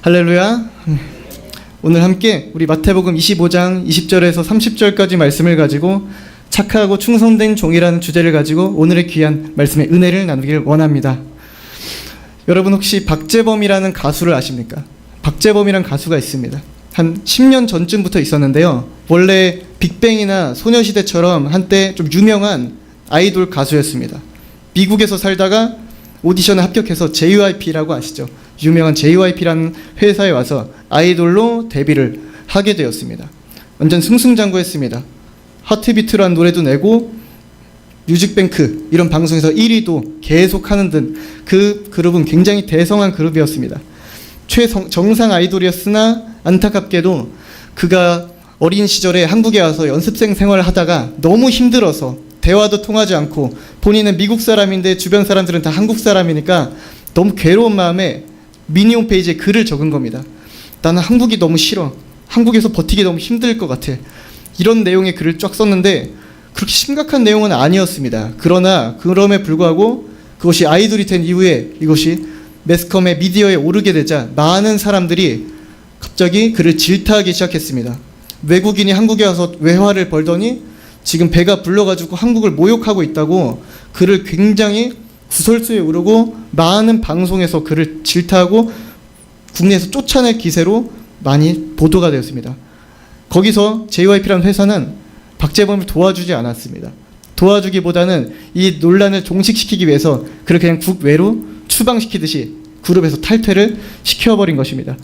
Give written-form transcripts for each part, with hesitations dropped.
할렐루야. 오늘 함께 우리 마태복음 25장 20절에서 30절까지 말씀을 가지고 착하고 충성된 종이라는 주제를 가지고 오늘의 귀한 말씀의 은혜를 나누길 원합니다. 여러분 혹시 박재범이라는 가수를 아십니까? 박재범이라는 가수가 있습니다. 한 10년 전쯤부터 있었는데요. 원래 빅뱅이나 소녀시대처럼 한때 좀 유명한 아이돌 가수였습니다. 미국에서 살다가 오디션에 합격해서 JYP라고 아시죠? 유명한 JYP라는 회사에 와서 아이돌로 데뷔를 하게 되었습니다. 완전 승승장구했습니다. 하트비트라는 노래도 내고 뮤직뱅크 이런 방송에서 1위도 계속 하는 등 그 그룹은 굉장히 대성한 그룹이었습니다. 최정상 아이돌이었으나 안타깝게도 그가 어린 시절에 한국에 와서 연습생 생활을 하다가 너무 힘들어서 대화도 통하지 않고 본인은 미국 사람인데 주변 사람들은 다 한국 사람이니까 너무 괴로운 마음에 미니 홈페이지에 글을 적은 겁니다. 나는 한국이 너무 싫어. 한국에서 버티기 너무 힘들 것 같아. 이런 내용의 글을 쫙 썼는데 그렇게 심각한 내용은 아니었습니다. 그러나 그럼에 불구하고 그것이 아이돌이 된 이후에 이것이 매스컴의 미디어에 오르게 되자 많은 사람들이 갑자기 그를 질타하기 시작했습니다. 외국인이 한국에 와서 외화를 벌더니 지금 배가 불러가지고 한국을 모욕하고 있다고 그를 굉장히 구설수에 오르고 많은 방송에서 그를 질타하고 국내에서 쫓아낼 기세로 많이 보도가 되었습니다. 거기서 JYP라는 회사는 박재범을 도와주지 않았습니다. 도와주기보다는 이 논란을 종식시키기 위해서 그를 그냥 국외로 추방시키듯이 그룹에서 탈퇴를 시켜버린 것입니다.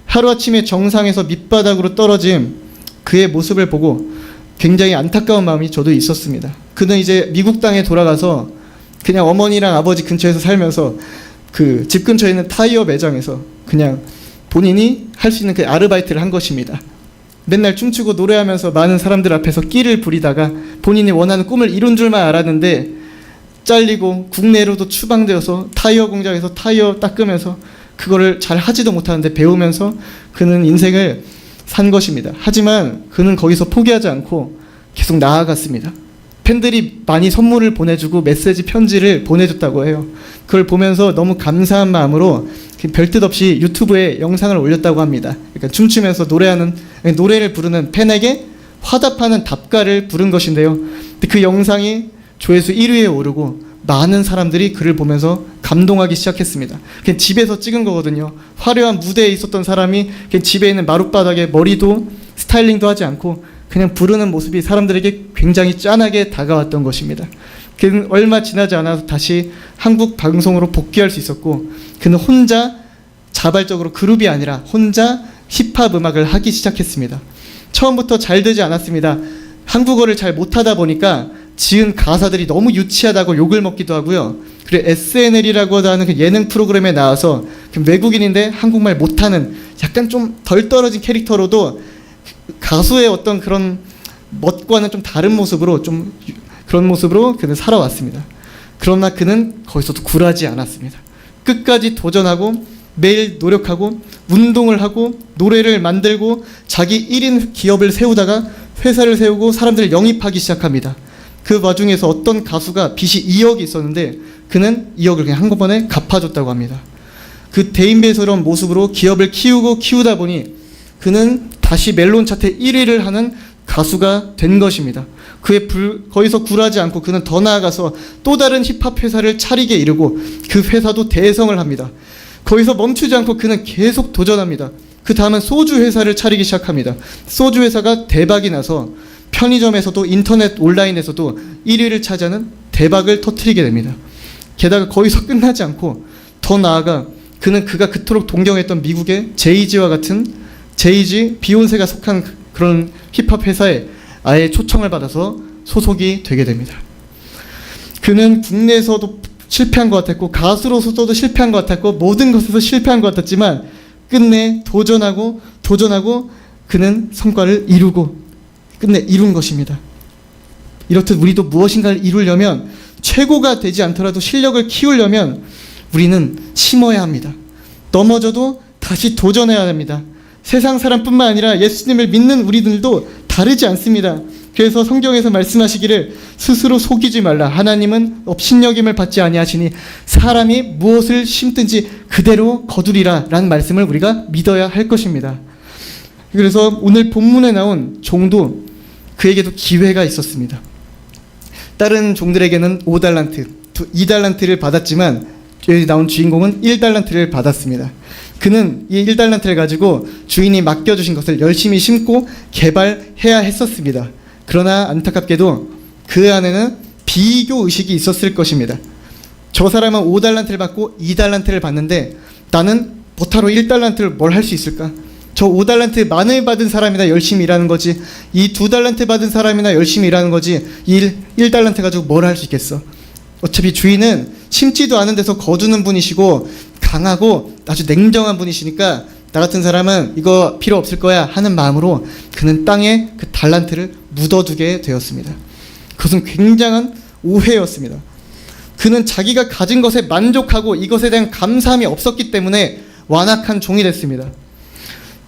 하루아침에 정상에서 밑바닥으로 떨어진 그의 모습을 보고 굉장히 안타까운 마음이 저도 있었습니다. 그는 이제 미국 땅에 돌아가서 그냥 어머니랑 아버지 근처에서 살면서 그 집 근처에 있는 타이어 매장에서 그냥 본인이 할 수 있는 그 아르바이트를 한 것입니다. 맨날 춤추고 노래하면서 많은 사람들 앞에서 끼를 부리다가 본인이 원하는 꿈을 이룬 줄만 알았는데 잘리고 국내로도 추방되어서 타이어 공장에서 타이어 닦으면서 그거를 잘 하지도 못하는데 배우면서 그는 인생을 산 것입니다. 하지만 그는 거기서 포기하지 않고 계속 나아갔습니다. 팬들이 많이 선물을 보내주고 메시지 편지를 보내줬다고 해요. 그걸 보면서 너무 감사한 마음으로 별뜻 없이 유튜브에 영상을 올렸다고 합니다. 그러니까 춤추면서 노래를 부르는 팬에게 화답하는 답가를 부른 것인데요. 그 영상이 조회수 1위에 오르고 많은 사람들이 그를 보면서 감동하기 시작했습니다. 그냥 집에서 찍은 거거든요. 화려한 무대에 있었던 사람이 그냥 집에 있는 마룻바닥에 머리도 스타일링도 하지 않고 그냥 부르는 모습이 사람들에게 굉장히 짠하게 다가왔던 것입니다. 그는 얼마 지나지 않아서 다시 한국 방송으로 복귀할 수 있었고 그는 혼자 자발적으로 그룹이 아니라 혼자 힙합 음악을 하기 시작했습니다. 처음부터 잘 되지 않았습니다. 한국어를 잘 못하다 보니까 지은 가사들이 너무 유치하다고 욕을 먹기도 하고요. 그리고 SNL이라고 하는 그 예능 프로그램에 나와서 외국인인데 한국말 못하는 약간 좀 덜 떨어진 캐릭터로도 가수의 어떤 그런 멋과는 좀 다른 모습으로 그런 모습으로 그는 살아왔습니다. 그러나 그는 거기서도 굴하지 않았습니다. 끝까지 도전하고 매일 노력하고 운동을 하고 노래를 만들고 자기 1인 기업을 세우다가 회사를 세우고 사람들을 영입하기 시작합니다. 그 와중에서 어떤 가수가 빚이 2억이 있었는데 그는 2억을 그냥 한꺼번에 갚아줬다고 합니다. 그 대인배스러운 모습으로 기업을 키우다 보니 그는 다시 멜론 차트 1위를 하는 가수가 된 것입니다. 거기서 굴하지 않고 그는 더 나아가서 또 다른 힙합 회사를 차리게 이르고 그 회사도 대성을 합니다. 거기서 멈추지 않고 그는 계속 도전합니다. 그 다음은 소주 회사를 차리기 시작합니다. 소주 회사가 대박이 나서 편의점에서도 인터넷 온라인에서도 1위를 차지하는 대박을 터뜨리게 됩니다. 게다가 거기서 끝나지 않고 더 나아가 그는 그가 그토록 동경했던 미국의 제이지와 같은 제이지, 비욘세가 속한 그런 힙합 회사에 아예 초청을 받아서 소속이 되게 됩니다. 그는 국내에서도 실패한 것 같았고 가수로서도 실패한 것 같았고 모든 것에서 실패한 것 같았지만 끝내 도전하고 그는 성과를 이루고 끝내 이룬 것입니다. 이렇듯 우리도 무엇인가를 이루려면 최고가 되지 않더라도 실력을 키우려면 우리는 심어야 합니다. 넘어져도 다시 도전해야 합니다. 세상 사람뿐만 아니라 예수님을 믿는 우리들도 다르지 않습니다. 그래서 성경에서 말씀하시기를 스스로 속이지 말라. 하나님은 업신여김을 받지 아니하시니 사람이 무엇을 심든지 그대로 거두리라 라는 말씀을 우리가 믿어야 할 것입니다. 그래서 오늘 본문에 나온 종도 그에게도 기회가 있었습니다. 다른 종들에게는 5달란트, 2달란트를 받았지만 여기 나온 주인공은 1달란트를 받았습니다. 그는 이 1달란트를 가지고 주인이 맡겨주신 것을 열심히 심고 개발해야 했었습니다. 그러나 안타깝게도 그 안에는 비교의식이 있었을 것입니다. 저 사람은 5달란트를 받고 2달란트를 받는데 나는 버타로 1달란트를 뭘 할 수 있을까? 저 5달란트 많이 받은 사람이나 열심히 일하는 거지, 이 2달란트 받은 사람이나 열심히 일하는 거지, 1달란트 가지고 뭘 할 수 있겠어? 어차피 주인은 심지도 않은 데서 거두는 분이시고 강하고 아주 냉정한 분이시니까 나 같은 사람은 이거 필요 없을 거야 하는 마음으로 그는 땅에 그 달란트를 묻어두게 되었습니다. 그것은 굉장한 오해였습니다. 그는 자기가 가진 것에 만족하고 이것에 대한 감사함이 없었기 때문에 완악한 종이 됐습니다.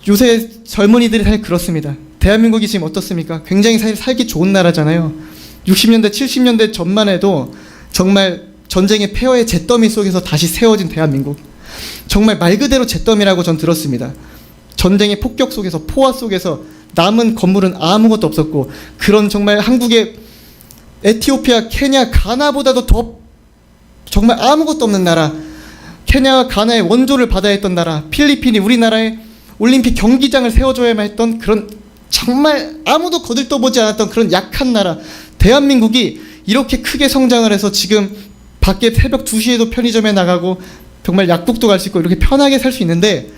요새 젊은이들이 사실 그렇습니다. 대한민국이 지금 어떻습니까? 굉장히 사실 살기 좋은 나라잖아요. 60년대 70년대 전만 해도 정말 전쟁의 폐허의 잿더미 속에서 다시 세워진 대한민국, 정말 말 그대로 잿더미라고 전 들었습니다. 전쟁의 폭격 속에서, 포화 속에서 남은 건물은 아무것도 없었고, 그런 정말 한국의 에티오피아, 케냐, 가나보다도 더 정말 아무것도 없는 나라, 케냐와 가나의 원조를 받아야 했던 나라, 필리핀이 우리나라에 올림픽 경기장을 세워줘야만 했던 그런 정말 아무도 거들떠보지 않았던 그런 약한 나라, 대한민국이 이렇게 크게 성장을 해서 지금 밖에 새벽 2시에도 편의점에 나가고 정말 약국도 갈 수 있고 이렇게 편하게 살 수 있는데,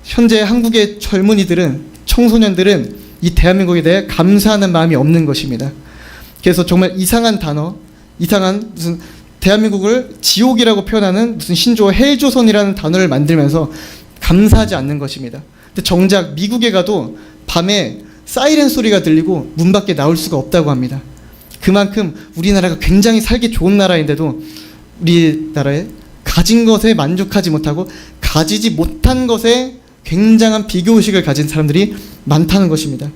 현재 한국의 젊은이들은, 청소년들은 이 대한민국에 대해 감사하는 마음이 없는 것입니다. 그래서 정말 이상한 단어, 이상한 무슨 대한민국을 지옥이라고 표현하는 무슨 신조어 헬조선이라는 단어를 만들면서 감사하지 않는 것입니다. 근데 정작 미국에 가도 밤에 사이렌 소리가 들리고 문 밖에 나올 수가 없다고 합니다. 그만큼 우리나라가 굉장히 살기 좋은 나라인데도 우리나라에 가진 것에 만족하지 못하고 가지지 못한 것에 굉장한 비교의식을 가진 사람들이 많다는 것입니다.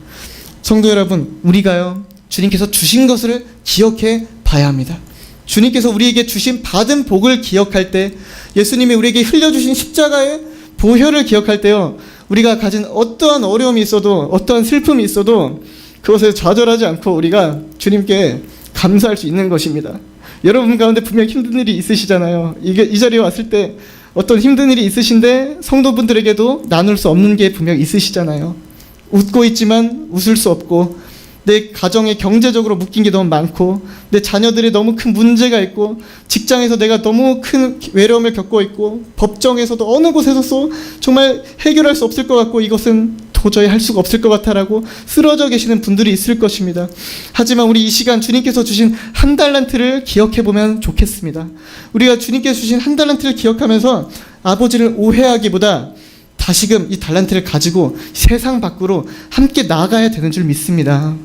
성도 여러분, 우리가요, 주님께서 주신 것을 기억해 봐야 합니다. 주님께서 우리에게 주신 받은 복을 기억할 때, 예수님이 우리에게 흘려주신 십자가의 보혈을 기억할 때요, 우리가 가진 어떠한 어려움이 있어도, 어떠한 슬픔이 있어도 그것에 좌절하지 않고 우리가 주님께 감사할 수 있는 것입니다. 여러분 가운데 분명 힘든 일이 있으시잖아요. 이 자리에 왔을 때 어떤 힘든 일이 있으신데 성도분들에게도 나눌 수 없는 게 분명 있으시잖아요. 웃고 있지만 웃을 수 없고, 내 가정에 경제적으로 묶인 게 너무 많고, 내 자녀들이 너무 큰 문제가 있고, 직장에서 내가 너무 큰 외로움을 겪고 있고, 법정에서도 어느 곳에서도 정말 해결할 수 없을 것 같고, 이것은 도저히 할 수가 없을 것 같아라고 쓰러져 계시는 분들이 있을 것입니다. 하지만 우리 이 시간 주님께서 주신 1달란트를 기억해보면 좋겠습니다. 우리가 주님께서 주신 1달란트를 기억하면서 아버지를 오해하기보다 다시금 이 달란트를 가지고 세상 밖으로 함께 나가야 되는 줄 믿습니다.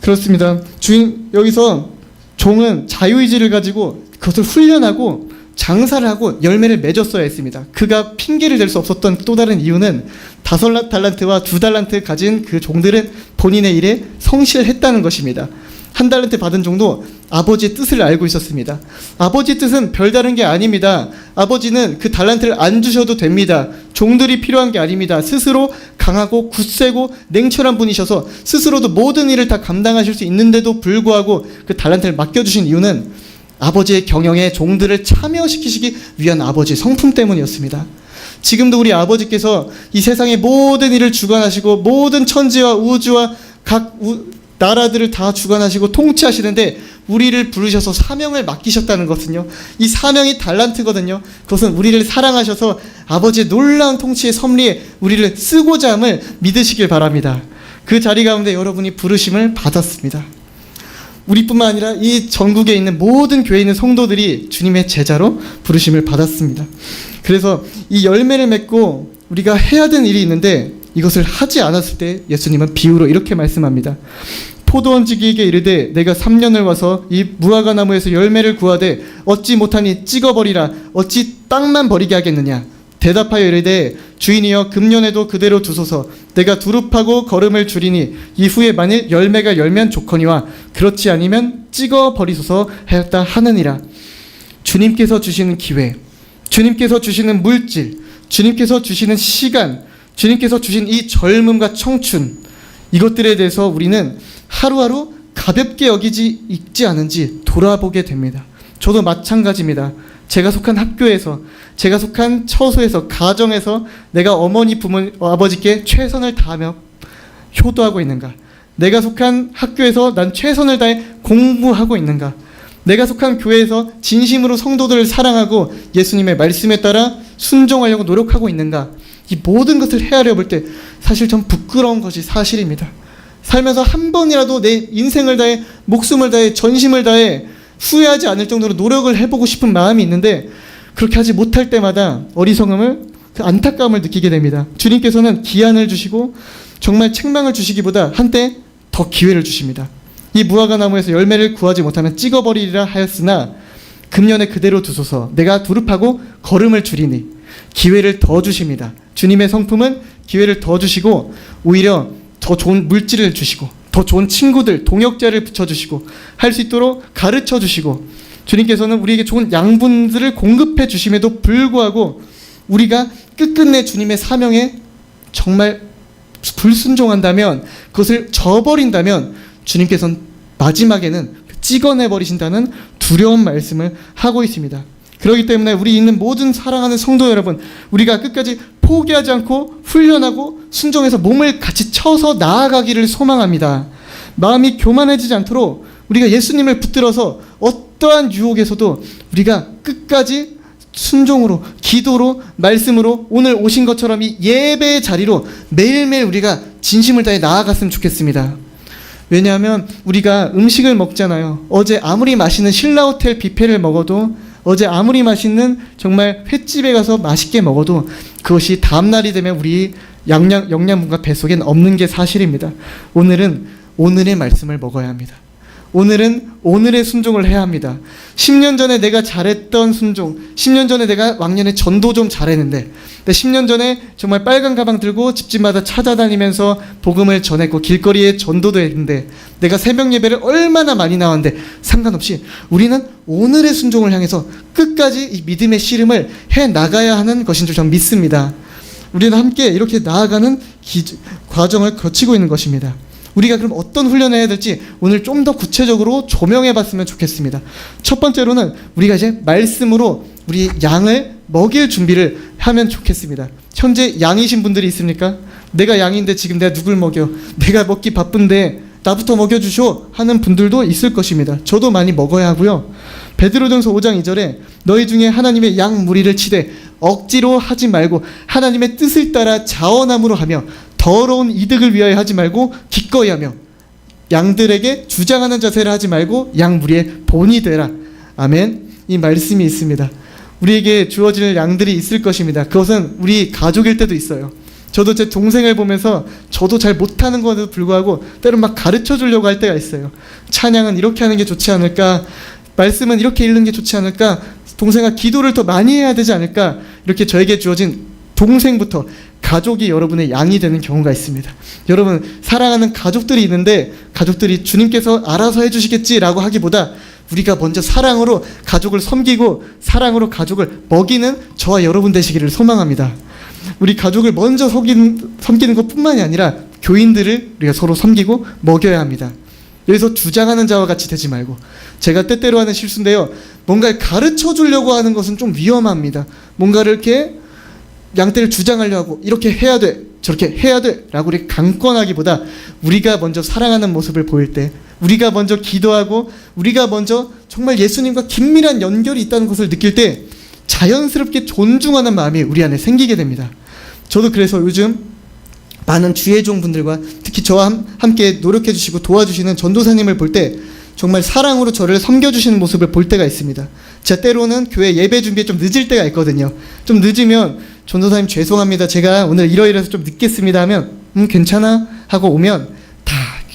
그렇습니다. 주인, 여기서 종은 자유의지를 가지고 그것을 훈련하고 장사를 하고 열매를 맺었어야 했습니다. 그가 핑계를 댈 수 없었던 또 다른 이유는 5달란트와 2달란트 가진 그 종들은 본인의 일에 성실했다는 것입니다. 1달란트 받은 종도 아버지의 뜻을 알고 있었습니다. 아버지의 뜻은 별다른 게 아닙니다. 아버지는 그 달란트를 안 주셔도 됩니다. 종들이 필요한 게 아닙니다. 스스로 강하고 굳세고 냉철한 분이셔서 스스로도 모든 일을 다 감당하실 수 있는데도 불구하고 그 달란트를 맡겨주신 이유는 아버지의 경영에 종들을 참여시키시기 위한 아버지의 성품 때문이었습니다. 지금도 우리 아버지께서 이 세상의 모든 일을 주관하시고 모든 천지와 우주와 각 나라들을 다 주관하시고 통치하시는데 우리를 부르셔서 사명을 맡기셨다는 것은요, 이 사명이 달란트거든요. 그것은 우리를 사랑하셔서 아버지의 놀라운 통치의 섭리에 우리를 쓰고자 함을 믿으시길 바랍니다. 그 자리 가운데 여러분이 부르심을 받았습니다. 우리뿐만 아니라 이 전국에 있는 모든 교회에 있는 성도들이 주님의 제자로 부르심을 받았습니다. 그래서 이 열매를 맺고 우리가 해야 되는 일이 있는데 이것을 하지 않았을 때 예수님은 비유로 이렇게 말씀합니다. 포도원지기에게 이르되 내가 3년을 와서 이 무화과 나무에서 열매를 구하되 얻지 못하니 찍어버리라. 어찌 땅만 버리게 하겠느냐. 대답하여 이르되 주인이여 금년에도 그대로 두소서. 내가 두릅하고 거름을 줄이니 이후에 만일 열매가 열면 좋거니와 그렇지 아니면 찍어 버리소서 하였다 하느니라. 주님께서 주시는 기회, 주님께서 주시는 물질, 주님께서 주시는 시간, 주님께서 주신 이 젊음과 청춘, 이것들에 대해서 우리는 하루하루 가볍게 여기지 있지 않은지 돌아보게 됩니다. 저도 마찬가지입니다. 제가 속한 학교에서, 제가 속한 처소에서, 가정에서 내가 어머니, 부모, 아버지께 최선을 다하며 효도하고 있는가? 내가 속한 학교에서 난 최선을 다해 공부하고 있는가? 내가 속한 교회에서 진심으로 성도들을 사랑하고 예수님의 말씀에 따라 순종하려고 노력하고 있는가? 이 모든 것을 헤아려 볼 때 사실 전 부끄러운 것이 사실입니다. 살면서 한 번이라도 내 인생을 다해, 목숨을 다해, 전심을 다해 후회하지 않을 정도로 노력을 해보고 싶은 마음이 있는데 그렇게 하지 못할 때마다 어리석음을, 그 안타까움을 느끼게 됩니다. 주님께서는 기한을 주시고 정말 책망을 주시기보다 한때 더 기회를 주십니다. 이 무화과 나무에서 열매를 구하지 못하면 찍어버리리라 하였으나 금년에 그대로 두소서. 내가 두릅하고 거름을 줄이니. 기회를 더 주십니다. 주님의 성품은 기회를 더 주시고 오히려 더 좋은 물질을 주시고 더 좋은 친구들, 동역자를 붙여주시고 할 수 있도록 가르쳐 주시고 주님께서는 우리에게 좋은 양분들을 공급해 주심에도 불구하고 우리가 끝끝내 주님의 사명에 정말 불순종한다면, 그것을 저버린다면 주님께서는 마지막에는 찍어내 버리신다는 두려운 말씀을 하고 있습니다. 그렇기 때문에 우리 있는 모든 사랑하는 성도 여러분, 우리가 끝까지 포기하지 않고 훈련하고 순종해서 몸을 같이 쳐서 나아가기를 소망합니다. 마음이 교만해지지 않도록 우리가 예수님을 붙들어서 어떠한 유혹에서도 우리가 끝까지 순종으로, 기도로, 말씀으로 오늘 오신 것처럼 이 예배의 자리로 매일매일 우리가 진심을 다해 나아갔으면 좋겠습니다. 왜냐하면 우리가 음식을 먹잖아요. 어제 아무리 맛있는 신라호텔 뷔페를 먹어도, 어제 아무리 맛있는 정말 횟집에 가서 맛있게 먹어도 그것이 다음날이 되면 우리 영양분과 뱃속엔 없는 게 사실입니다. 오늘은 오늘의 말씀을 먹어야 합니다. 오늘은 오늘의 순종을 해야 합니다. 10년 전에 내가 잘했던 순종, 10년 전에 내가 왕년에 전도 좀 잘했는데, 10년 전에 정말 빨간 가방 들고 집집마다 찾아다니면서 복음을 전했고 길거리에 전도도 했는데, 내가 새벽 예배를 얼마나 많이 나왔는데, 상관없이 우리는 오늘의 순종을 향해서 끝까지 이 믿음의 씨름을 해 나가야 하는 것인 줄 저는 믿습니다. 우리는 함께 이렇게 나아가는 과정을 거치고 있는 것입니다. 우리가 그럼 어떤 훈련을 해야 될지 오늘 좀 더 구체적으로 조명해 봤으면 좋겠습니다. 첫 번째로는 우리가 이제 말씀으로 우리 양을 먹일 준비를 하면 좋겠습니다. 현재 양이신 분들이 있습니까? 내가 양인데 지금 내가 누굴 먹여? 내가 먹기 바쁜데 나부터 먹여주쇼 하는 분들도 있을 것입니다. 저도 많이 먹어야 하고요. 베드로전서 5장 2절에 너희 중에 하나님의 양 무리를 치되 억지로 하지 말고 하나님의 뜻을 따라 자원함으로 하며 더러운 이득을 위하여 하지 말고 기꺼이 하며 양들에게 주장하는 자세를 하지 말고 양 무리의 본이 되라. 아멘. 이 말씀이 있습니다. 우리에게 주어질 양들이 있을 것입니다. 그것은 우리 가족일 때도 있어요. 저도 제 동생을 보면서 저도 잘 못하는 것에도 불구하고 때론 막 가르쳐 주려고 할 때가 있어요. 찬양은 이렇게 하는 게 좋지 않을까? 말씀은 이렇게 읽는 게 좋지 않을까? 동생아 기도를 더 많이 해야 되지 않을까? 이렇게 저에게 주어진 동생부터 가족이 여러분의 양이 되는 경우가 있습니다. 여러분 사랑하는 가족들이 있는데 가족들이 주님께서 알아서 해주시겠지라고 하기보다 우리가 먼저 사랑으로 가족을 섬기고 사랑으로 가족을 먹이는 저와 여러분 되시기를 소망합니다. 우리 가족을 먼저 섬기는 것뿐만이 아니라 교인들을 우리가 서로 섬기고 먹여야 합니다. 여기서 주장하는 자와 같이 되지 말고, 제가 때때로 하는 실수인데요, 뭔가를 가르쳐 주려고 하는 것은 좀 위험합니다. 뭔가를 이렇게 양떼를 주장하려고 하고 이렇게 해야 돼, 저렇게 해야 돼 라고 우리 강권하기보다 우리가 먼저 사랑하는 모습을 보일 때, 우리가 먼저 기도하고 우리가 먼저 정말 예수님과 긴밀한 연결이 있다는 것을 느낄 때 자연스럽게 존중하는 마음이 우리 안에 생기게 됩니다. 저도 그래서 요즘 많은 주의 종분들과 특히 저와 함께 노력해 주시고 도와주시는 전도사님을 볼 때 정말 사랑으로 저를 섬겨주시는 모습을 볼 때가 있습니다. 제가 때로는 교회 예배 준비에 좀 늦을 때가 있거든요. 좀 늦으면 전도사님 죄송합니다. 제가 오늘 이러이러해서 좀 늦겠습니다 하면 괜찮아 하고 오면 다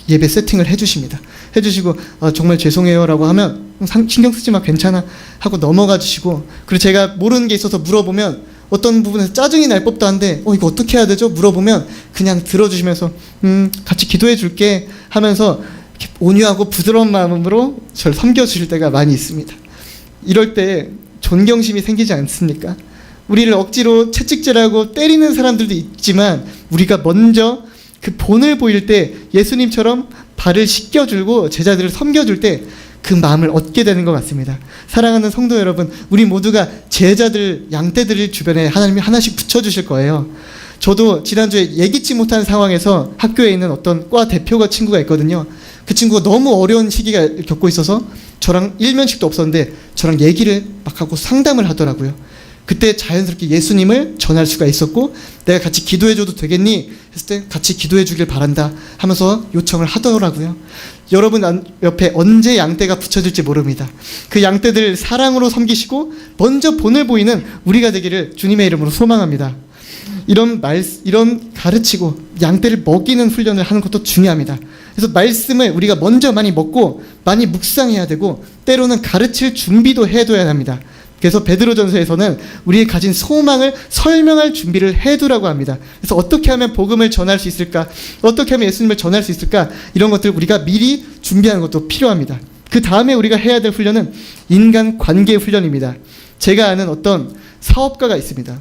예배 세팅을 해주십니다. 해주시고 정말 죄송해요 라고 하면 신경 쓰지 마 괜찮아 하고 넘어가 주시고, 그리고 제가 모르는 게 있어서 물어보면 어떤 부분에서 짜증이 날 법도 한데 이거 어떻게 해야 되죠? 물어보면 그냥 들어주시면서 같이 기도해 줄게 하면서 이렇게 온유하고 부드러운 마음으로 저를 섬겨주실 때가 많이 있습니다. 이럴 때 존경심이 생기지 않습니까? 우리를 억지로 채찍질하고 때리는 사람들도 있지만 우리가 먼저 그 본을 보일 때 예수님처럼 발을 씻겨주고 제자들을 섬겨줄 때 그 마음을 얻게 되는 것 같습니다. 사랑하는 성도 여러분, 우리 모두가 제자들, 양떼들을 주변에 하나님이 하나씩 붙여주실 거예요. 저도 지난주에 예기치 못한 상황에서 학교에 있는 어떤 과 대표가 친구가 있거든요. 그 친구가 너무 어려운 시기가 겪고 있어서 저랑 일면식도 없었는데 저랑 얘기를 막 하고 상담을 하더라고요. 그때 자연스럽게 예수님을 전할 수가 있었고, 내가 같이 기도해줘도 되겠니? 했을 때 같이 기도해 주길 바란다 하면서 요청을 하더라고요. 여러분 옆에 언제 양떼가 붙여질지 모릅니다. 그 양떼들 사랑으로 섬기시고 먼저 본을 보이는 우리가 되기를 주님의 이름으로 소망합니다. 이런 가르치고 양떼를 먹이는 훈련을 하는 것도 중요합니다. 그래서 말씀을 우리가 먼저 많이 먹고 많이 묵상해야 되고, 때로는 가르칠 준비도 해둬야 합니다. 그래서 베드로전서에서는 우리의 가진 소망을 설명할 준비를 해두라고 합니다. 그래서 어떻게 하면 복음을 전할 수 있을까? 어떻게 하면 예수님을 전할 수 있을까? 이런 것들을 우리가 미리 준비하는 것도 필요합니다. 그 다음에 우리가 해야 될 훈련은 인간관계 훈련입니다. 제가 아는 어떤 사업가가 있습니다.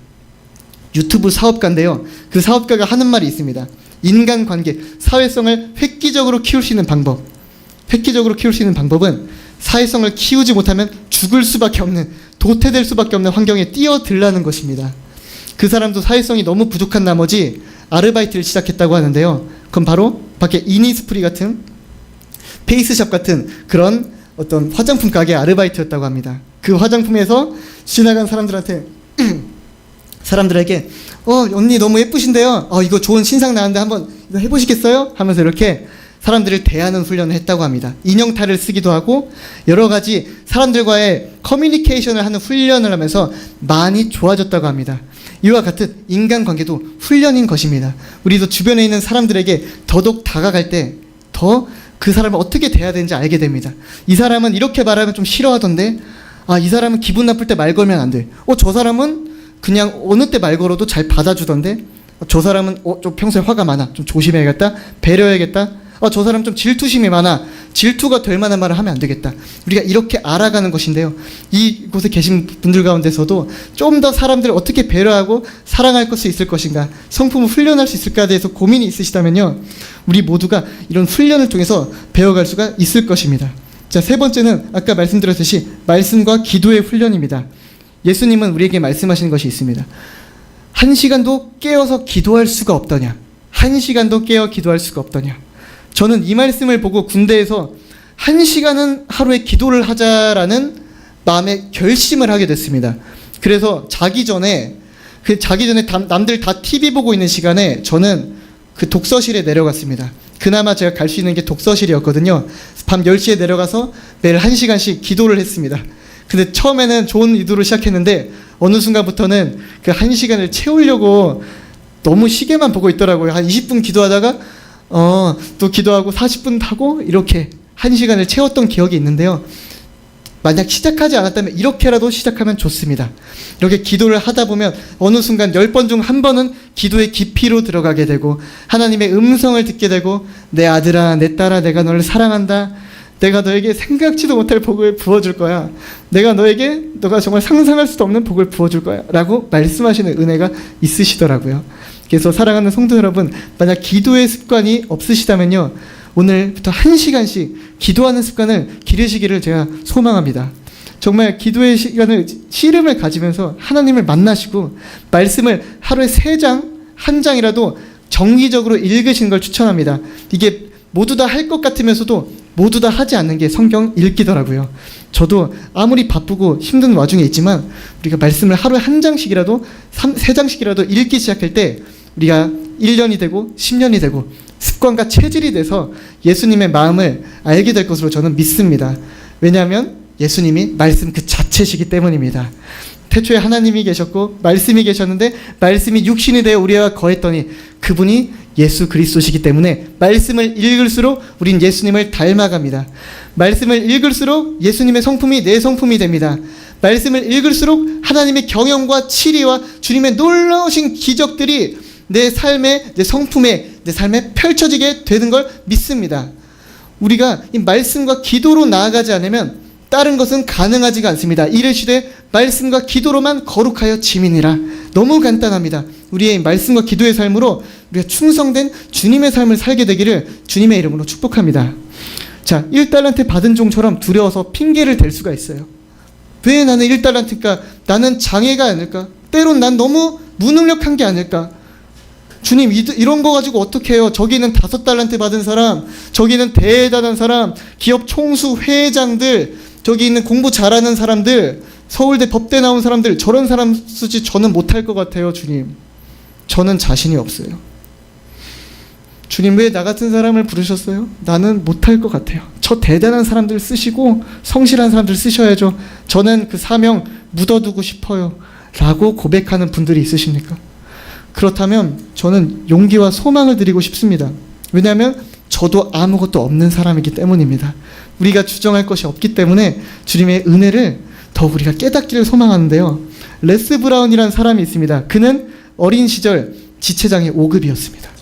유튜브 사업가인데요. 그 사업가가 하는 말이 있습니다. 인간관계, 사회성을 획기적으로 키울 수 있는 방법. 획기적으로 키울 수 있는 방법은 사회성을 키우지 못하면 죽을 수밖에 없는, 도태될 수밖에 없는 환경에 뛰어들라는 것입니다. 그 사람도 사회성이 너무 부족한 나머지 아르바이트를 시작했다고 하는데요. 그건 바로 밖에 이니스프리 같은, 페이스샵 같은 그런 어떤 화장품 가게 아르바이트였다고 합니다. 그 화장품에서 지나간 사람들에게 언니 너무 예쁘신데요. 이거 좋은 신상 나왔는데 한번 이거 해보시겠어요? 하면서 이렇게 사람들을 대하는 훈련을 했다고 합니다. 인형탈을 쓰기도 하고 여러 가지 사람들과의 커뮤니케이션을 하는 훈련을 하면서 많이 좋아졌다고 합니다. 이와 같은 인간관계도 훈련인 것입니다. 우리도 주변에 있는 사람들에게 더더욱 다가갈 때 더 그 사람을 어떻게 대해야 되는지 알게 됩니다. 이 사람은 이렇게 말하면 좀 싫어하던데, 이 사람은 기분 나쁠 때 말 걸면 안 돼. 저 사람은 그냥 어느 때 말 걸어도 잘 받아주던데, 저 사람은 좀 평소에 화가 많아, 좀 조심해야겠다, 배려해야겠다, 저 사람 좀 질투심이 많아, 질투가 될 만한 말을 하면 안 되겠다. 우리가 이렇게 알아가는 것인데요. 이곳에 계신 분들 가운데서도 좀 더 사람들을 어떻게 배려하고 사랑할 수 있을 것인가, 성품을 훈련할 수 있을까에 대해서 고민이 있으시다면요, 우리 모두가 이런 훈련을 통해서 배워갈 수가 있을 것입니다. 자, 세 번째는 아까 말씀드렸듯이 말씀과 기도의 훈련입니다. 예수님은 우리에게 말씀하시는 것이 있습니다. 1시간도 깨어서 기도할 수가 없더냐? 1시간도 깨어 기도할 수가 없더냐? 저는 이 말씀을 보고 군대에서 1시간은 하루에 기도를 하자라는 마음의 결심을 하게 됐습니다. 그래서 자기 전에 남들 다 TV 보고 있는 시간에 저는 그 독서실에 내려갔습니다. 그나마 제가 갈 수 있는 게 독서실이었거든요. 밤 10시에 내려가서 매일 1시간씩 기도를 했습니다. 근데 처음에는 좋은 의도로 시작했는데 어느 순간부터는 그 1시간을 채우려고 너무 시계만 보고 있더라고요. 한 20분 기도하다가 또 기도하고 40분 하고 이렇게 1시간을 채웠던 기억이 있는데요. 만약 시작하지 않았다면 이렇게라도 시작하면 좋습니다. 이렇게 기도를 하다 보면 어느 순간 10번 중 1번은 기도의 깊이로 들어가게 되고 하나님의 음성을 듣게 되고, 내 아들아, 내 딸아, 내가 너를 사랑한다. 내가 너에게 생각지도 못할 복을 부어줄 거야. 너가 정말 상상할 수도 없는 복을 부어줄 거야. 라고 말씀하시는 은혜가 있으시더라고요. 그래서 사랑하는 성도 여러분, 만약 기도의 습관이 없으시다면요, 오늘부터 1시간씩 기도하는 습관을 기르시기를 제가 소망합니다. 정말 기도의 시간을, 씨름을 가지면서 하나님을 만나시고 말씀을 하루에 3장, 1장이라도 정기적으로 읽으시는 걸 추천합니다. 이게 모두 다 할 것 같으면서도 모두 다 하지 않는 게 성경 읽기더라고요. 저도 아무리 바쁘고 힘든 와중에 있지만 우리가 말씀을 하루에 1장씩이라도 3장씩이라도 읽기 시작할 때 우리가 1년이 되고 10년이 되고 습관과 체질이 돼서 예수님의 마음을 알게 될 것으로 저는 믿습니다. 왜냐하면 예수님이 말씀 그 자체시기 때문입니다. 태초에 하나님이 계셨고 말씀이 계셨는데 말씀이 육신이 되어 우리와 거했더니 그분이 예수 그리스도시기 때문에 말씀을 읽을수록 우린 예수님을 닮아갑니다. 말씀을 읽을수록 예수님의 성품이 내 성품이 됩니다. 말씀을 읽을수록 하나님의 경영과 치리와 주님의 놀라우신 기적들이 내 삶에, 내 성품에, 내 삶에 펼쳐지게 되는 걸 믿습니다. 우리가 이 말씀과 기도로 나아가지 않으면 다른 것은 가능하지가 않습니다. 이르시되 말씀과 기도로만 거룩하여 지민이라. 너무 간단합니다. 우리의 말씀과 기도의 삶으로 우리가 충성된 주님의 삶을 살게 되기를 주님의 이름으로 축복합니다. 자, 1달란트 받은 종처럼 두려워서 핑계를 댈 수가 있어요. 왜 나는 1달란트일까? 나는 장애가 아닐까? 때론 난 너무 무능력한 게 아닐까? 주님, 이런 거 가지고 어떻게 해요? 저기는 5달란트 받은 사람, 저기는 대단한 사람, 기업 총수 회장들, 저기 있는 공부 잘하는 사람들, 서울대 법대 나온 사람들, 저런 사람 쓰지 저는 못할 것 같아요. 주님, 저는 자신이 없어요. 주님, 왜 나 같은 사람을 부르셨어요? 나는 못할 것 같아요. 저 대단한 사람들 쓰시고 성실한 사람들 쓰셔야죠. 저는 그 사명 묻어두고 싶어요 라고 고백하는 분들이 있으십니까? 그렇다면 저는 용기와 소망을 드리고 싶습니다. 왜냐하면 저도 아무것도 없는 사람이기 때문입니다. 우리가 주장할 것이 없기 때문에 주님의 은혜를 더 우리가 깨닫기를 소망하는데요. 레스 브라운이라는 사람이 있습니다. 그는 어린 시절 지체장애 5급이었습니다.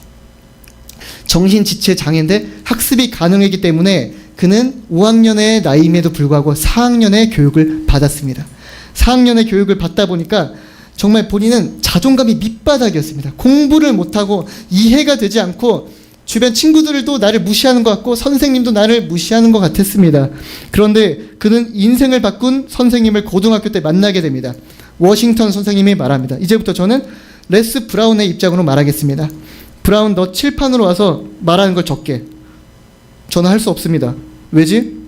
정신지체장애인데 학습이 가능했기 때문에 그는 5학년의 나이임에도 불구하고 4학년의 교육을 받았습니다. 4학년의 교육을 받다 보니까 정말 본인은 자존감이 밑바닥이었습니다. 공부를 못하고 이해가 되지 않고 주변 친구들도 나를 무시하는 것 같고 선생님도 나를 무시하는 것 같았습니다. 그런데 그는 인생을 바꾼 선생님을 고등학교 때 만나게 됩니다. 워싱턴 선생님이 말합니다. 이제부터 저는 레스 브라운의 입장으로 말하겠습니다. 브라운, 너 칠판으로 와서 말하는 걸 적게. 저는 할 수 없습니다. 왜지?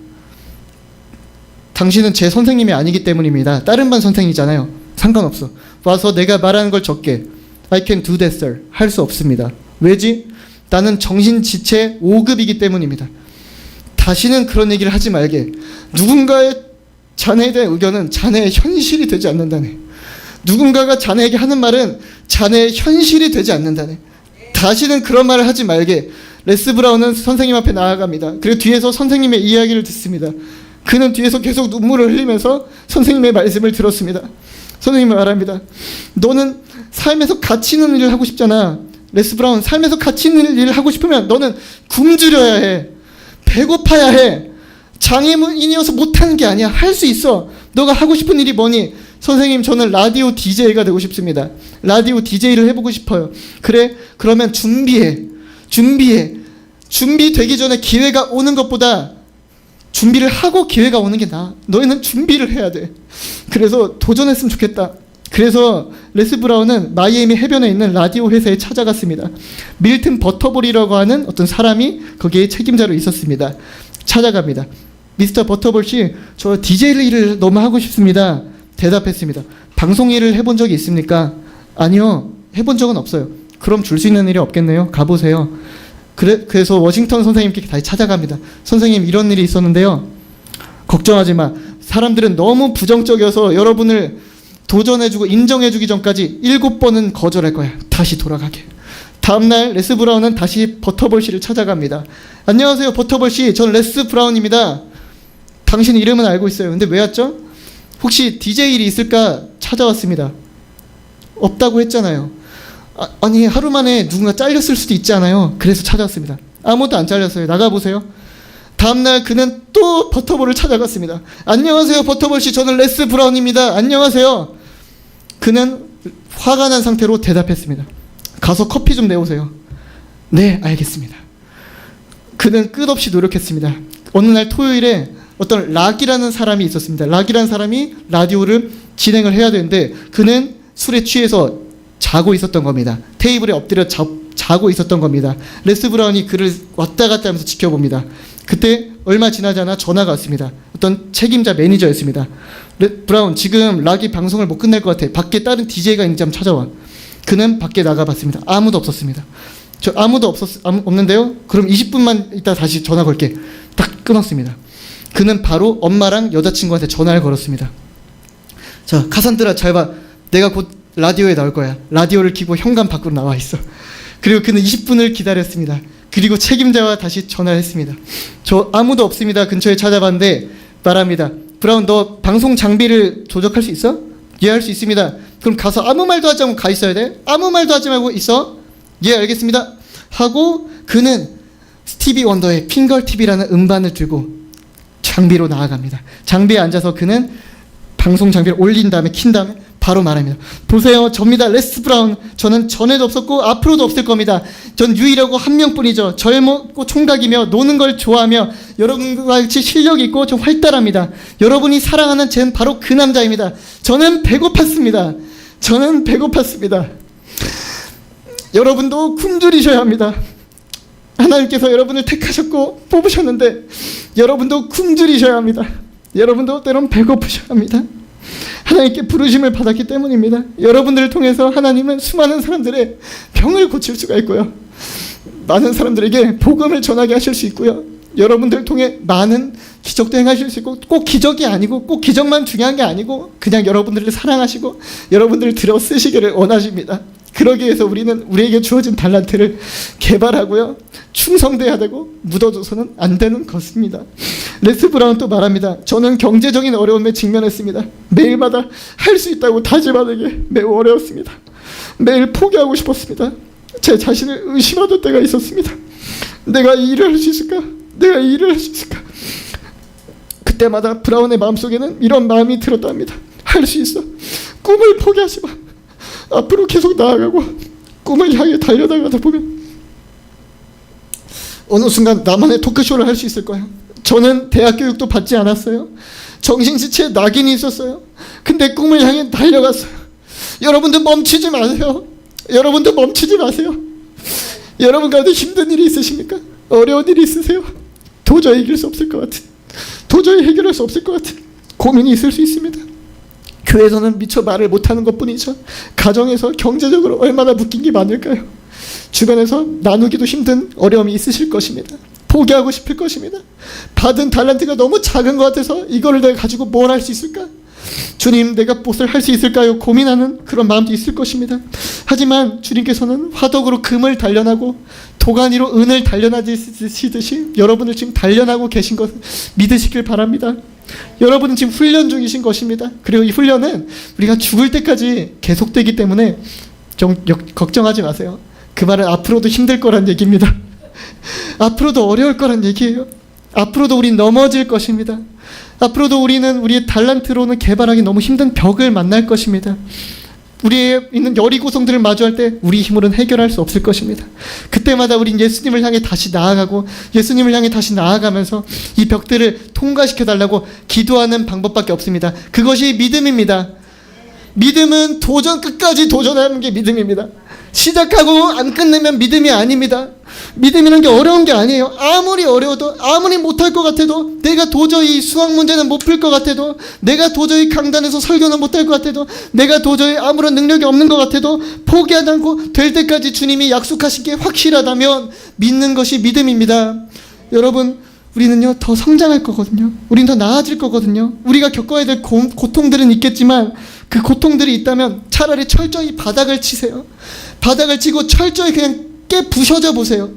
당신은 제 선생님이 아니기 때문입니다. 다른 반 선생이잖아요. 상관없어. 와서 내가 말하는 걸 적게. I can do that, sir. 할 수 없습니다. 왜지? 나는 정신지체 5급이기 때문입니다. 다시는 그런 얘기를 하지 말게. 누군가의 자네에 대한 의견은 자네의 현실이 되지 않는다네. 누군가가 자네에게 하는 말은 자네의 현실이 되지 않는다네. 다시는 그런 말을 하지 말게. 레스 브라운은 선생님 앞에 나아갑니다. 그리고 뒤에서 선생님의 이야기를 듣습니다. 그는 뒤에서 계속 눈물을 흘리면서 선생님의 말씀을 들었습니다. 선생님이 말합니다. 너는 삶에서 가치 있는 일을 하고 싶잖아. 레스 브라운, 삶에서 가치 있는 일을 하고 싶으면 너는 굶주려야 해. 배고파야 해. 장애인이어서 못하는 게 아니야. 할 수 있어. 너가 하고 싶은 일이 뭐니? 선생님, 저는 라디오 DJ가 되고 싶습니다. 라디오 DJ를 해보고 싶어요. 그래? 그러면 준비해. 준비되기 전에 기회가 오는 것보다 준비를 하고 기회가 오는 게 나아. 너희는 준비를 해야 돼. 그래서 도전했으면 좋겠다. 그래서 레스 브라운은 마이애미 해변에 있는 라디오 회사에 찾아갔습니다. 밀튼 버터볼이라고 하는 어떤 사람이 거기에 책임자로 있었습니다. 찾아갑니다. 미스터 버터볼 씨, 저 DJ 일을 너무 하고 싶습니다. 대답했습니다. 방송 일을 해본 적이 있습니까? 아니요, 해본 적은 없어요. 그럼 줄 수 있는 일이 없겠네요. 가보세요. 그래서 워싱턴 선생님께 다시 찾아갑니다. 선생님, 이런 일이 있었는데요. 걱정하지 마. 사람들은 너무 부정적이어서 여러분을 도전해주고 인정해주기 전까지 7번은 거절할 거야. 다시 돌아가게. 다음날 레스 브라운은 다시 버터볼 씨를 찾아갑니다. 안녕하세요, 버터볼 씨. 저는 레스 브라운입니다. 당신 이름은 알고 있어요. 근데 왜 왔죠? 혹시 DJ 일이 있을까 찾아왔습니다. 없다고 했잖아요. 아니, 하루 만에 누군가 잘렸을 수도 있잖아요. 그래서 찾아왔습니다. 아무도 안 잘렸어요. 나가보세요. 다음날 그는 또 버터볼을 찾아갔습니다. 안녕하세요, 버터볼 씨. 저는 레스 브라운입니다. 안녕하세요. 그는 화가 난 상태로 대답했습니다. 가서 커피 좀 내오세요. 네, 알겠습니다. 그는 끝없이 노력했습니다. 어느 날 토요일에 어떤 락이라는 사람이 있었습니다. 락이라는 사람이 라디오를 진행을 해야 되는데 그는 술에 취해서 자고 있었던 겁니다. 테이블에 엎드려 자고 있었던 겁니다. 레스 브라운이 그를 왔다 갔다 하면서 지켜봅니다. 그때 얼마 지나지 않아 전화가 왔습니다. 어떤 책임자 매니저였습니다. 브라운, 지금 락이 방송을 못 끝낼 것 같아. 밖에 다른 DJ가 있는지 한번 찾아와. 그는 밖에 나가봤습니다. 아무도 없었습니다. 저 아무도 없는데요? 그럼 20분만 있다 다시 전화 걸게. 딱 끊었습니다. 그는 바로 엄마랑 여자친구한테 전화를 걸었습니다. 자, 카산드라 잘 봐. 내가 곧 라디오에 나올 거야. 라디오를 켜고 현관 밖으로 나와 있어. 그리고 그는 20분을 기다렸습니다. 그리고 책임자와 다시 전화를 했습니다. 저 아무도 없습니다. 근처에 찾아봤는데 말합니다. 브라운, 너 방송 장비를 조작할 수 있어? 예, 할 수 있습니다. 그럼 가서 아무 말도 하지 않고 가 있어야 돼? 아무 말도 하지 말고 있어? 예, 알겠습니다. 하고 그는 스티비 원더의 핑거 TV라는 음반을 들고 장비로 나아갑니다. 장비에 앉아서 그는 방송 장비를 올린 다음에 킨 다음에 바로 말합니다. 보세요, 접니다. 레스 브라운. 저는 전에도 없었고 앞으로도 없을 겁니다. 전 유일하고 한 명뿐이죠. 젊고 총각이며 노는 걸 좋아하며 여러분과 같이 실력 있고 좀 활달합니다. 여러분이 사랑하는 쟤는 바로 그 남자입니다. 저는 배고팠습니다. 저는 배고팠습니다. 여러분도 굶주리셔야 합니다. 하나님께서 여러분을 택하셨고 뽑으셨는데 여러분도 굶주리셔야 합니다. 여러분도 때론 배고프셔야 합니다. 하나님께 부르심을 받았기 때문입니다. 여러분들을 통해서 하나님은 수많은 사람들의 병을 고칠 수가 있고요, 많은 사람들에게 복음을 전하게 하실 수 있고요, 여러분들을 통해 많은 기적도 행하실 수 있고, 꼭 기적이 아니고 꼭 기적만 중요한 게 아니고 그냥 여러분들을 사랑하시고 여러분들을 들어 쓰시기를 원하십니다. 그러기 위해서 우리는 우리에게 주어진 달란트를 개발하고요, 충성돼야 되고 묻어줘서는 안 되는 것입니다. 레스 브라운 또 말합니다. 저는 경제적인 어려움에 직면했습니다. 매일마다 할 수 있다고 다짐하는 게 매우 어려웠습니다. 매일 포기하고 싶었습니다. 제 자신을 의심하던 때가 있었습니다. 내가 이 일을 할 수 있을까? 내가 이 일을 할 수 있을까? 그때마다 브라운의 마음속에는 이런 마음이 들었답니다. 할 수 있어. 꿈을 포기하지 마. 앞으로 계속 나아가고 꿈을 향해 달려나가다 보면 어느 순간 나만의 토크쇼를 할 수 있을 거예요. 저는 대학 교육도 받지 않았어요. 정신지체에 낙인이 있었어요. 근데 꿈을 향해 달려갔어요. 여러분도 멈추지 마세요. 여러분도 멈추지 마세요. 여러분 가운데 힘든 일이 있으십니까? 어려운 일이 있으세요? 도저히 이길 수 없을 것 같은, 도저히 해결할 수 없을 것 같은 고민이 있을 수 있습니다. 교회에서는 미처 말을 못하는 것뿐이죠. 가정에서 경제적으로 얼마나 묶인 게 많을까요? 주변에서 나누기도 힘든 어려움이 있으실 것입니다. 포기하고 싶을 것입니다. 받은 달란트가 너무 작은 것 같아서 이거를 내가 가지고 뭘 할 수 있을까? 주님, 내가 무엇을 할 수 있을까요? 고민하는 그런 마음도 있을 것입니다. 하지만 주님께서는 화덕으로 금을 단련하고 도가니로 은을 단련하시듯이 여러분을 지금 단련하고 계신 것을 믿으시길 바랍니다. 여러분은 지금 훈련 중이신 것입니다. 그리고 이 훈련은 우리가 죽을 때까지 계속되기 때문에 좀 걱정하지 마세요. 그 말은 앞으로도 힘들 거란 얘기입니다. 앞으로도 어려울 거란 얘기예요. 앞으로도 우린 넘어질 것입니다. 앞으로도 우리는 우리의 달란트로는 개발하기 너무 힘든 벽을 만날 것입니다. 우리의 있는 여리고성들을 마주할 때 우리 힘으로는 해결할 수 없을 것입니다. 그때마다 우린 예수님을 향해 다시 나아가고 예수님을 향해 다시 나아가면서 이 벽들을 통과시켜달라고 기도하는 방법밖에 없습니다. 그것이 믿음입니다. 믿음은 끝까지 도전하는 게 믿음입니다. 시작하고 안 끝내면 믿음이 아닙니다. 믿음이라는 게 어려운 게 아니에요. 아무리 어려워도, 아무리 못할 것 같아도, 내가 도저히 수학 문제는 못 풀 것 같아도, 내가 도저히 강단에서 설교는 못할 것 같아도, 내가 도저히 아무런 능력이 없는 것 같아도 포기하지 않고 될 때까지 주님이 약속하신 게 확실하다면 믿는 것이 믿음입니다. 여러분, 우리는요 더 성장할 거거든요. 우린 더 나아질 거거든요. 우리가 겪어야 될 고통들은 있겠지만 그 고통들이 있다면 차라리 철저히 바닥을 치세요. 바닥을 치고 철저히 그냥 부셔져 보세요.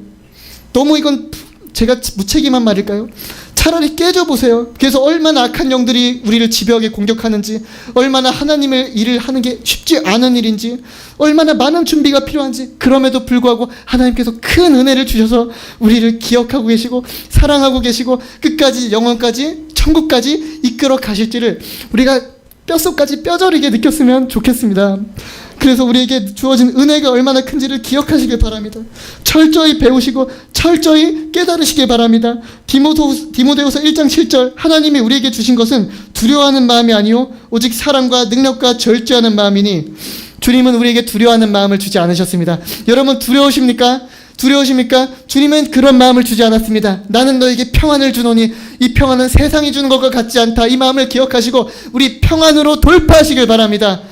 너무 이건 제가 무책임한 말일까요? 차라리 깨져 보세요. 그래서 얼마나 악한 영들이 우리를 집요하게 공격하는지, 얼마나 하나님의 일을 하는 게 쉽지 않은 일인지, 얼마나 많은 준비가 필요한지, 그럼에도 불구하고 하나님께서 큰 은혜를 주셔서 우리를 기억하고 계시고 사랑하고 계시고 끝까지 영원까지 천국까지 이끌어 가실지를 우리가 뼛속까지 뼈저리게 느꼈으면 좋겠습니다. 그래서 우리에게 주어진 은혜가 얼마나 큰지를 기억하시길 바랍니다. 철저히 배우시고 철저히 깨달으시길 바랍니다. 디모데후서 1장 7절, 하나님이 우리에게 주신 것은 두려워하는 마음이 아니요 오직 사랑과 능력과 절제하는 마음이니, 주님은 우리에게 두려워하는 마음을 주지 않으셨습니다. 여러분 두려우십니까? 두려우십니까? 주님은 그런 마음을 주지 않았습니다. 나는 너에게 평안을 주노니 이 평안은 세상이 주는 것과 같지 않다. 이 마음을 기억하시고 우리 평안으로 돌파하시길 바랍니다.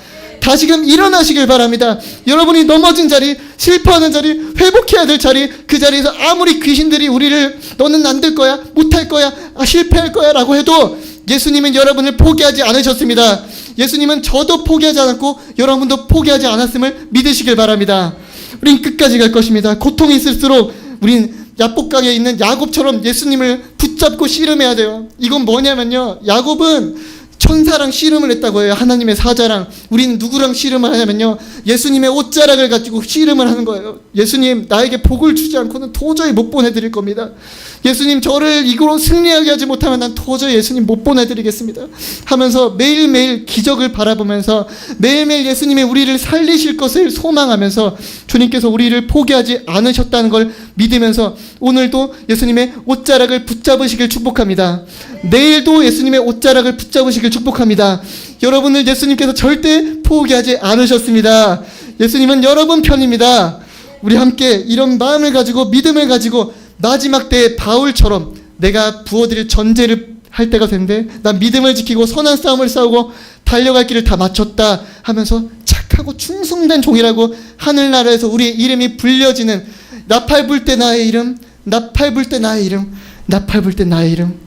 다시금 일어나시길 바랍니다. 여러분이 넘어진 자리, 실패하는 자리, 회복해야 될 자리, 그 자리에서 아무리 귀신들이 우리를 너는 안 될 거야, 못할 거야, 실패할 거야 라고 해도 예수님은 여러분을 포기하지 않으셨습니다. 예수님은 저도 포기하지 않았고 여러분도 포기하지 않았음을 믿으시길 바랍니다. 우린 끝까지 갈 것입니다. 고통이 있을수록 우린 야복강에 있는 야곱처럼 예수님을 붙잡고 씨름해야 돼요. 이건 뭐냐면요, 야곱은 천사랑 씨름을 했다고 해요. 하나님의 사자랑. 우린 누구랑 씨름을 하냐면요, 예수님의 옷자락을 가지고 씨름을 하는 거예요. 예수님, 나에게 복을 주지 않고는 도저히 못 보내드릴 겁니다. 예수님, 저를 이거로 승리하게 하지 못하면 난 도저히 예수님 못 보내드리겠습니다 하면서 매일매일 기적을 바라보면서 매일매일 예수님이 우리를 살리실 것을 소망하면서 주님께서 우리를 포기하지 않으셨다는 걸 믿으면서 오늘도 예수님의 옷자락을 붙잡으시길 축복합니다. 내일도 예수님의 옷자락을 붙잡으시길 축복합니다. 여러분을 예수님께서 절대 포기하지 않으셨습니다. 예수님은 여러분 편입니다. 우리 함께 이런 마음을 가지고 믿음을 가지고 마지막 때의 바울처럼 내가 부어드릴 전제를 할 때가 된데 난 믿음을 지키고 선한 싸움을 싸우고 달려갈 길을 다 마쳤다 하면서 착하고 충성된 종이라고 하늘나라에서 우리의 이름이 불려지는, 나팔 불 때 나의 이름, 나팔 불 때 나의 이름, 나팔 불 때 나의 이름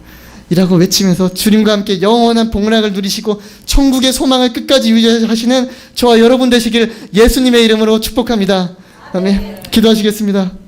이라고 외치면서 주님과 함께 영원한 복락을 누리시고 천국의 소망을 끝까지 유지하시는 저와 여러분 되시길 예수님의 이름으로 축복합니다. 아멘. 기도하시겠습니다.